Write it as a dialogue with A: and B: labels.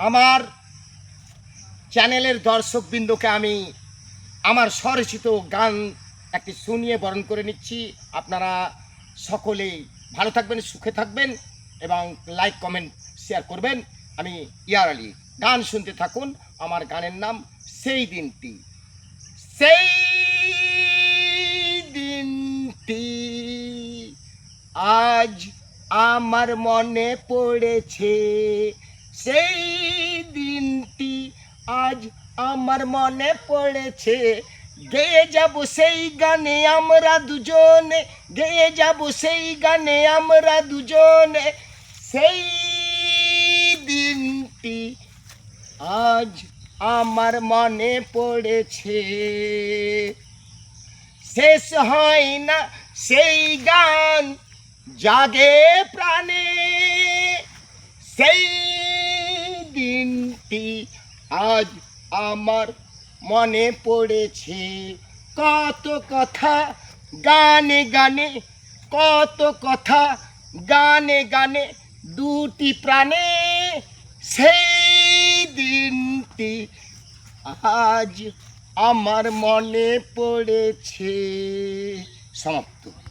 A: আমার চ্যানেলের দর্শকবৃন্দকে আমি আমার স্বরচিত গান একটি শুনিয়ে বরণ করে নিচ্ছি। আপনারা সকলেই ভালো থাকবেন, সুখে থাকবেন এবং লাইক কমেন্ট শেয়ার করবেন। আমি ইয়ার আলী, গান শুনতে থাকুন। আমার গানের নাম সেই দিনটি। সেই দিনটি আজ আমার মনে পড়েছে, সেই দিনটি আজ আমার মনে পড়েছে। গেয়ে যাব সেই গানে আমরা দুজনে, গেয়ে যাব সেই গানে আমরা দুজনে। সেই দিনটি আজ আমার মনে পড়েছে। শেষ হয় না সেই গান, জাগে প্রাণে। সেই দিনটি আজ আমার মনে পড়েছে। কত কথা গানে গানে, কত কথা গানে গানে, দুটি প্রাণে। সেই দিনটি আজ আমার মনে পড়েছে। সমাপ্ত।